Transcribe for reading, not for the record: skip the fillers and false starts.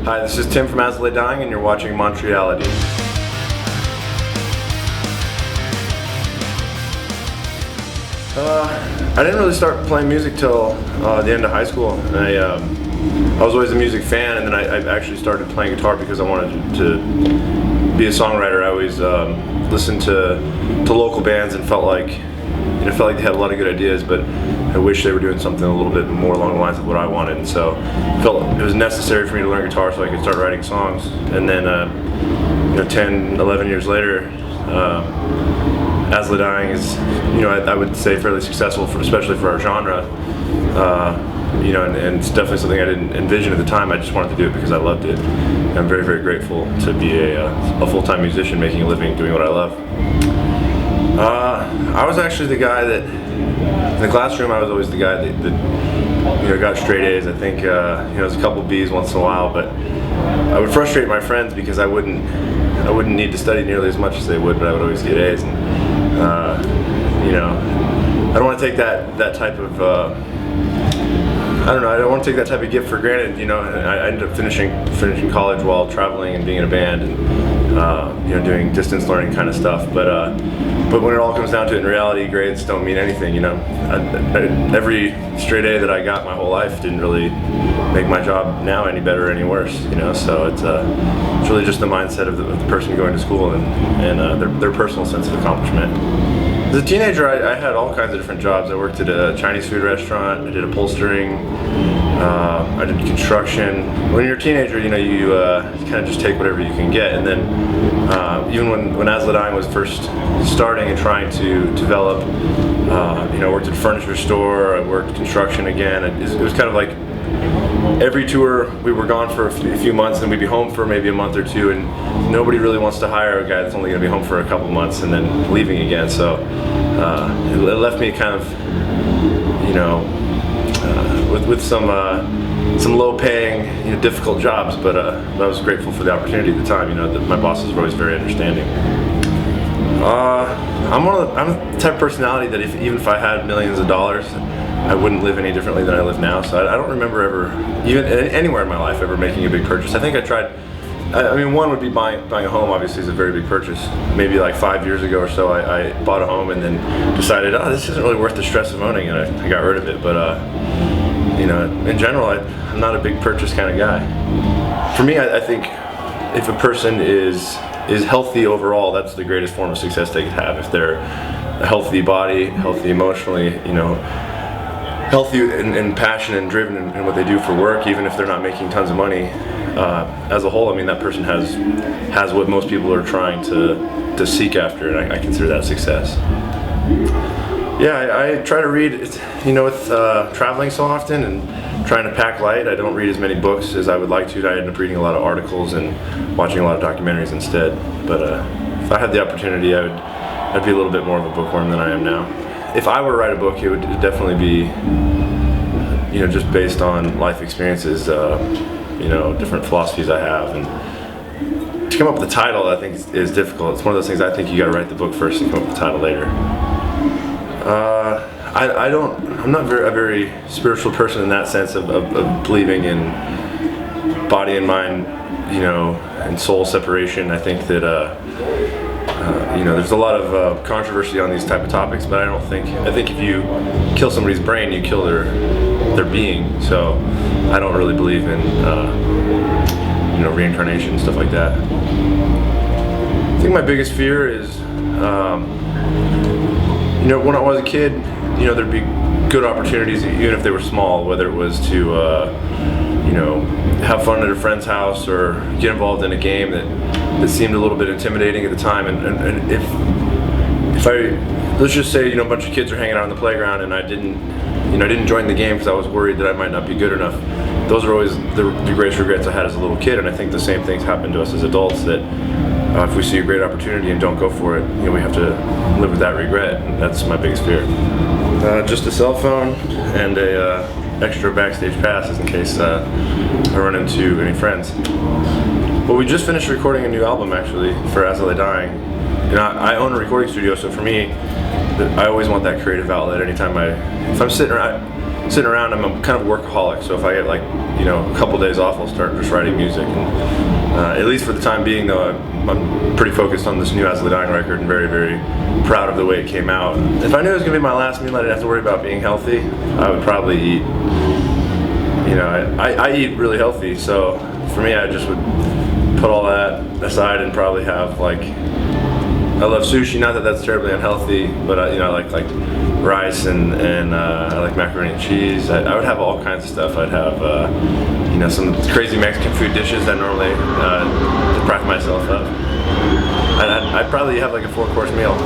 Hi, this is Tim from AILD and you're watching Montreality. I didn't really start playing music till the end of high school. I was always a music fan, and then I actually started playing guitar because I wanted to be a songwriter. I always listened to local bands and felt like they had a lot of good ideas, but I wish they were doing something a little bit more along the lines of what I wanted. And so I felt it was necessary for me to learn guitar so I could start writing songs. And then 10, 11 years later, As the Dying is, I would say fairly successful, especially for our genre. And it's definitely something I didn't envision at the time. I just wanted to do it because I loved it. And I'm very, very grateful to be a full-time musician making a living doing what I love. I was actually the guy that, in the classroom, I was always the guy that got straight A's. I think there was a couple B's once in a while, but I would frustrate my friends because I wouldn't need to study nearly as much as they would, but I would always get A's. And I don't want to take that type of I don't want to take that type of gift for granted. I ended up finishing college while traveling and being in a band and doing distance learning kind of stuff. But when it all comes down to it, in reality, grades don't mean anything. Every straight A that I got my whole life didn't really make my job now any better or any worse. So it's really just the mindset of the person going to school and their personal sense of accomplishment. As a teenager, I had all kinds of different jobs. I worked at a Chinese food restaurant, I did upholstering, I did construction. When you're a teenager, you kind of just take whatever you can get. And then even when As the Dying was first starting and trying to develop, I worked at a furniture store, I worked construction again. It was kind of like every tour we were gone for a few months and we'd be home for maybe a month or two, and nobody really wants to hire a guy that's only going to be home for a couple months and then leaving again. So it left me kind of with some low-paying, difficult jobs, but I was grateful for the opportunity at the time. My bosses were always very understanding. I'm the type of personality that even if I had millions of dollars, I wouldn't live any differently than I live now. So I don't remember ever, even anywhere in my life, ever making a big purchase. I think I tried. One would be buying a home. Obviously, is a very big purchase. Maybe like 5 years ago or so, I bought a home and then decided, this isn't really worth the stress of owning, and I got rid of it. But in general, I'm not a big purchase kind of guy. For me, I think if a person is healthy overall, that's the greatest form of success they could have. If they're a healthy body, healthy emotionally, healthy and passionate and driven in what they do for work, even if they're not making tons of money, as a whole, that person has what most people are trying to seek after, and I consider that success. Yeah, I try to read, with traveling so often and trying to pack light, I don't read as many books as I would like to. I end up reading a lot of articles and watching a lot of documentaries instead. But if I had the opportunity, I'd be a little bit more of a bookworm than I am now. If I were to write a book, it would definitely be, just based on life experiences, different philosophies I have. And to come up with a title, I think is difficult. It's one of those things I think you got to write the book first and come up with the title later. I'm not a very spiritual person in that sense of believing in body and mind, and soul separation. I think that there's a lot of controversy on these type of topics, but I think if you kill somebody's brain, you kill their being. So I don't really believe in reincarnation, stuff like that. I think my biggest fear is when I was a kid, there'd be good opportunities, even if they were small, whether it was to have fun at a friend's house or get involved in a game that seemed a little bit intimidating at the time. And if let's just say, a bunch of kids are hanging out on the playground and I didn't join the game because I was worried that I might not be good enough. Those are always the greatest regrets I had as a little kid, and I think the same things happen to us as adults, that if we see a great opportunity and don't go for it, we have to live with that regret. And that's my biggest fear. Just a cell phone and a extra backstage passes in case I run into any friends. Well, we just finished recording a new album actually for As the Dying. I own a recording studio, so for me, I always want that creative outlet. Anytime if I'm sitting around, I'm a kind of workaholic. So if I get like, you know, a couple days off, I'll start just writing music. And, at least for the time being, though, I'm pretty focused on this new As the Dying record and very, very proud of the way it came out. If I knew it was gonna be my last meal, I didn't have to worry about being healthy, I would probably eat. You know, I eat really healthy, so for me, I just would put all that aside and probably have like, I love sushi. Not that that's terribly unhealthy, but you know, I like rice and I like macaroni and cheese. I would have all kinds of stuff. I'd have you know, some crazy Mexican food dishes that I normally deprive myself of. I'd probably have like a 4-course meal.